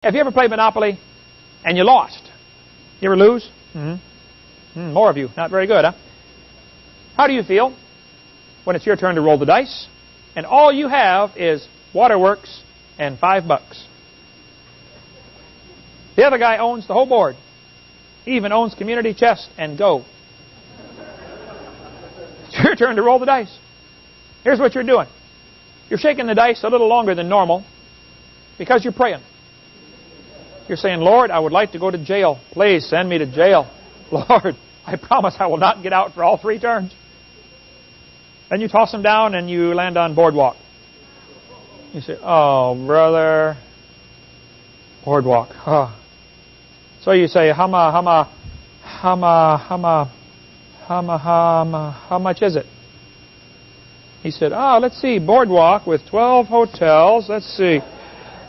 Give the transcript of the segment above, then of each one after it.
Have you ever played Monopoly and you lost? You ever lose? More of you. Not very good, huh? How do you feel when it's your turn to roll the dice and all you have is waterworks and $5? The other guy owns the whole board. He even owns community chest and go. It's your turn to roll the dice. Here's what you're doing. You're shaking the dice a little longer than normal because you're praying. You're saying, Lord, I would like to go to jail. Please send me to jail. Lord, I promise I will not get out for all 3 turns. Then you toss them down and you land on boardwalk. You say, oh, brother, boardwalk. Oh. So you say, how much is it? He said, let's see, boardwalk with 12 hotels. Let's see.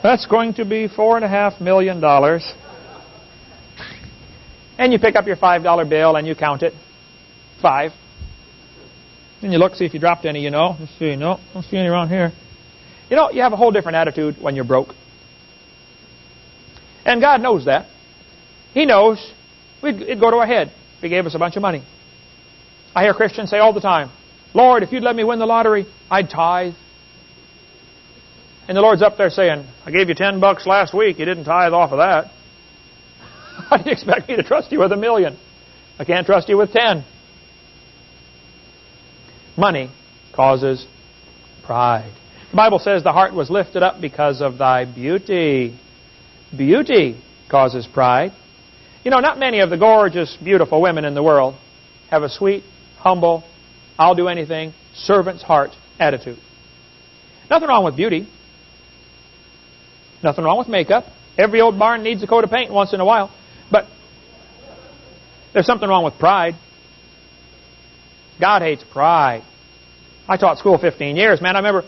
That's going to be $4.5 million. And you pick up your $5 bill and you count it. 5. And you look, see if you dropped any, Let's see. No, don't see any around here. You have a whole different attitude when you're broke. And God knows that. He knows it'd go to our head if He gave us a bunch of money. I hear Christians say all the time, Lord, if you'd let me win the lottery, I'd tithe. And the Lord's up there saying, I gave you $10 last week. You didn't tithe off of that. How do you expect me to trust you with $1 million? I can't trust you with 10. Money causes pride. The Bible says the heart was lifted up because of thy beauty. Beauty causes pride. Not many of the gorgeous, beautiful women in the world have a sweet, humble, I'll do anything, servant's heart attitude. Nothing wrong with beauty. Nothing wrong with makeup. Every old barn needs a coat of paint once in a while. But there's something wrong with pride. God hates pride. I taught school 15 years, man. I remember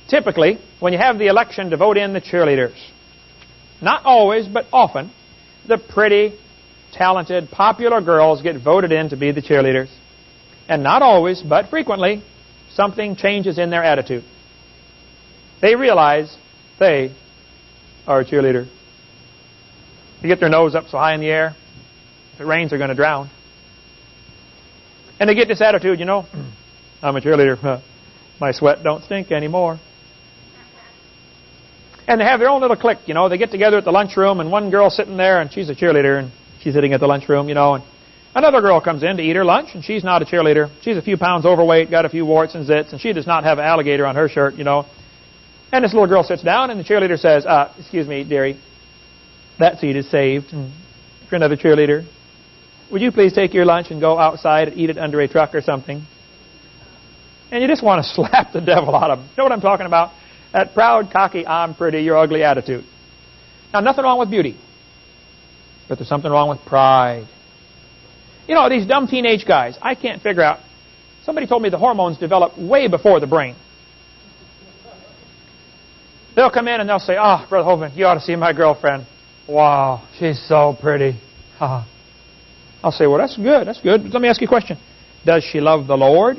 typically when you have the election to vote in the cheerleaders, not always, but often, the pretty, talented, popular girls get voted in to be the cheerleaders. And not always, but frequently, something changes in their attitude. They realize they are a cheerleader. They get their nose up so high in the air, if it rains, they're going to drown. And they get this attitude, I'm a cheerleader. My sweat don't stink anymore. And they have their own little clique, They get together at the lunchroom, and one girl's sitting there, and she's a cheerleader, and she's sitting at the lunchroom, and another girl comes in to eat her lunch, and she's not a cheerleader. She's a few pounds overweight, got a few warts and zits, and she does not have an alligator on her shirt, And this little girl sits down, and the cheerleader says, excuse me, dearie, that seat is saved for another cheerleader. Would you please take your lunch and go outside and eat it under a truck or something? And you just want to slap the devil out of them. You know what I'm talking about? That proud, cocky, I'm pretty, you're ugly attitude. Now, nothing wrong with beauty. But there's something wrong with pride. These dumb teenage guys, I can't figure out. Somebody told me the hormones develop way before the brain. They'll come in and they'll say, Brother Hovind, you ought to see my girlfriend. Wow, she's so pretty. I'll say, well, that's good, that's good. Let me ask you a question. Does she love the Lord?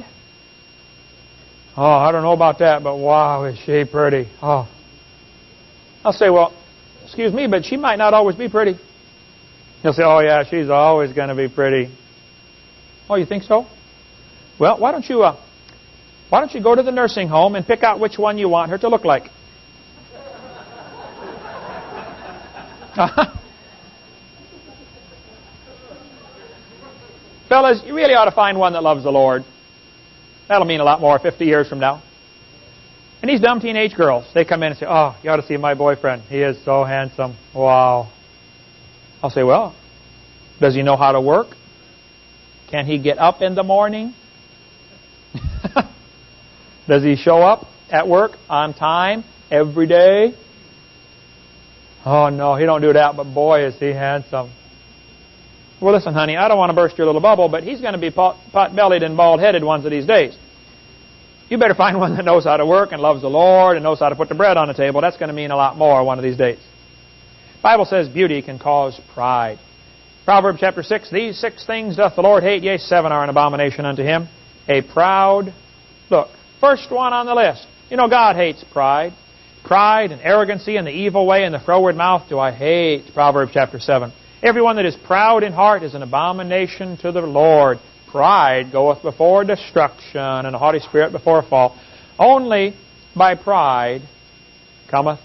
I don't know about that, but wow, is she pretty. I'll say, well, excuse me, but she might not always be pretty. He'll say, oh yeah, she's always going to be pretty. Oh, you think so? Well, why don't you go to the nursing home and pick out which one you want her to look like? Fellas, you really ought to find one that loves the Lord. That'll mean a lot more 50 years from now. And these dumb teenage girls, they come in and say, oh, you ought to see my boyfriend. He is so handsome. Wow. I'll say, well, does he know how to work? Can he get up in the morning? Does he show up at work on time every day? Oh, no, he don't do that, but boy, is he handsome. Well, listen, honey, I don't want to burst your little bubble, but he's going to be pot-bellied and bald-headed one of these days. You better find one that knows how to work and loves the Lord and knows how to put the bread on the table. That's going to mean a lot more one of these days. The Bible says beauty can cause pride. Proverbs chapter 6, these 6 things doth the Lord hate, yea, 7 are an abomination unto Him. A proud, look, first one on the list. God hates pride. Pride and arrogancy and the evil way and the froward mouth do I hate. Proverbs chapter 7. Everyone that is proud in heart is an abomination to the Lord. Pride goeth before destruction, and a haughty spirit before a fall. Only by pride cometh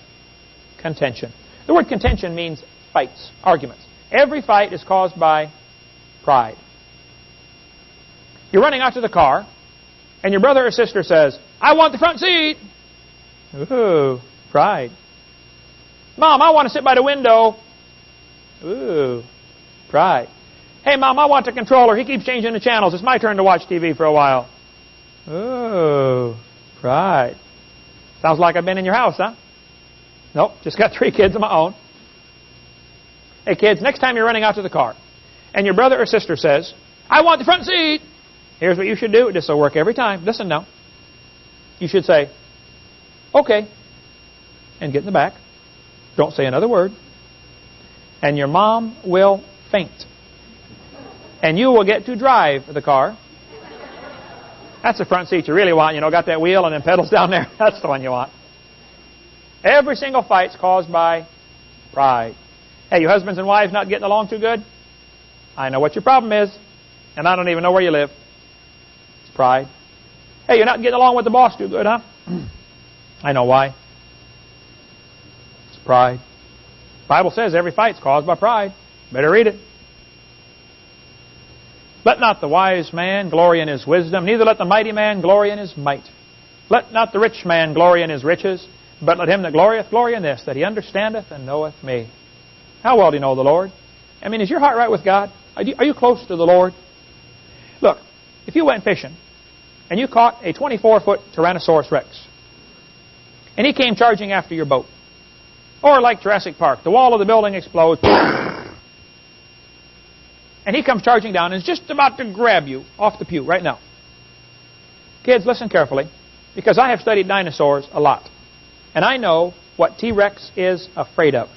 contention. The word contention means fights, arguments. Every fight is caused by pride. You're running out to the car, and your brother or sister says, I want the front seat. Ooh, pride. Mom, I want to sit by the window. Ooh, pride. Hey, Mom, I want the controller. He keeps changing the channels. It's my turn to watch TV for a while. Ooh, pride. Sounds like I've been in your house, huh? Nope, just got 3 kids of my own. Hey, kids, next time you're running out to the car, and your brother or sister says, I want the front seat. Here's what you should do. This will work every time. Listen now. You should say, okay, and get in the back. Don't say another word. And your mom will faint. And you will get to drive the car. That's the front seat you really want. You know, got that wheel and then pedals down there. That's the one you want. Every single fight's caused by pride. Hey, you husbands and wives not getting along too good? I know what your problem is, and I don't even know where you live. It's pride. Hey, you're not getting along with the boss too good, huh? I know why. It's pride. The Bible says every fight's caused by pride. Better read it. Let not the wise man glory in his wisdom, neither let the mighty man glory in his might. Let not the rich man glory in his riches, but let him that glorieth glory in this, that he understandeth and knoweth me. How well do you know the Lord? I mean, is your heart right with God? Are you close to the Lord? Look, if you went fishing, and you caught a 24-foot Tyrannosaurus Rex, and he came charging after your boat, or like Jurassic Park, the wall of the building explodes, and he comes charging down and is just about to grab you off the pew right now. Kids, listen carefully, because I have studied dinosaurs a lot, and I know what T-Rex is afraid of.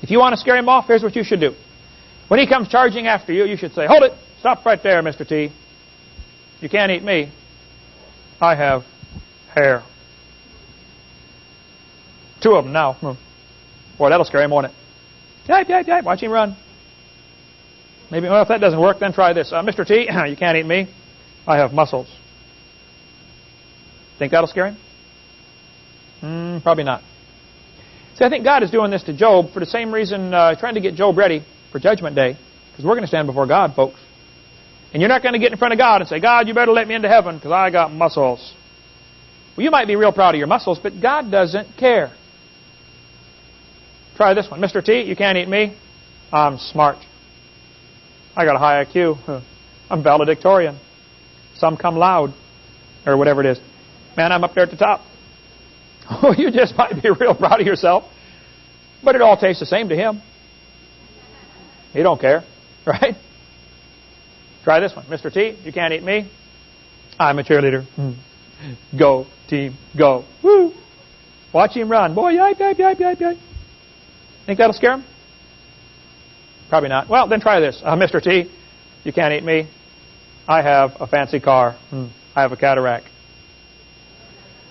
If you want to scare him off, here's what you should do. When he comes charging after you, you should say, hold it, stop right there, Mr. T. You can't eat me. I have hair. 2 of them now. Boy, that'll scare him, won't it? Yipe, yipe, yipe. Watch him run. Maybe, well, if that doesn't work, then try this. Mr. T, you can't eat me. I have muscles. Think that'll scare him? Probably not. See, I think God is doing this to Job for the same reason, trying to get Job ready for Judgment Day. Because we're going to stand before God, folks. And you're not going to get in front of God and say, God, you better let me into heaven because I got muscles. Well, you might be real proud of your muscles, but God doesn't care. Try this one. Mr. T, you can't eat me. I'm smart. I got a high IQ. I'm valedictorian. Some come loud. Or whatever it is. Man, I'm up there at the top. Oh, you just might be real proud of yourself. But it all tastes the same to him. He don't care. Right? Try this one. Mr. T, you can't eat me. I'm a cheerleader. Go, team, go. Woo! Watch him run. Boy, yipe, yipe, yipe, yipe, yipe. Think that'll scare him? Probably not. Well, then try this. Mr. T, you can't eat me. I have a fancy car. I have a cataract.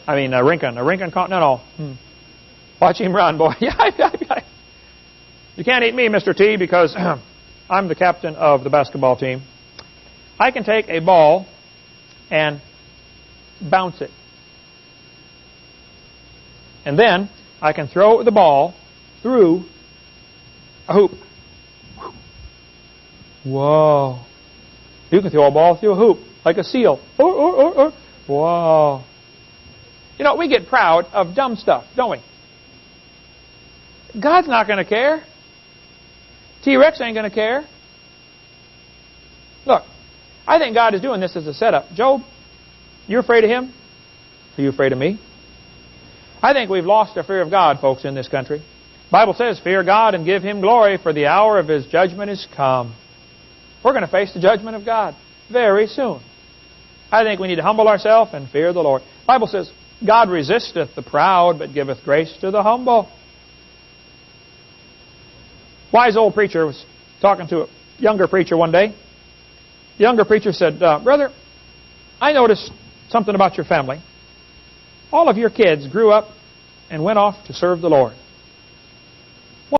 I mean, a Rincon Continental. Watch him run, boy. Yipe, yipe, yipe. You can't eat me, Mr. T, because I'm the captain of the basketball team. I can take a ball and bounce it. And then I can throw the ball through a hoop. Whoa. You can throw a ball through a hoop like a seal. Whoa. You know, we get proud of dumb stuff, don't we? God's not going to care. T-Rex ain't going to care. Look, I think God is doing this as a setup. Job, you're afraid of him? Are you afraid of me? I think we've lost our fear of God, folks, in this country. The Bible says, fear God and give Him glory, for the hour of His judgment is come. We're going to face the judgment of God very soon. I think we need to humble ourselves and fear the Lord. The Bible says, God resisteth the proud, but giveth grace to the humble. Wise old preacher was talking to a younger preacher one day. The younger preacher said, brother, I noticed something about your family. All of your kids grew up and went off to serve the Lord.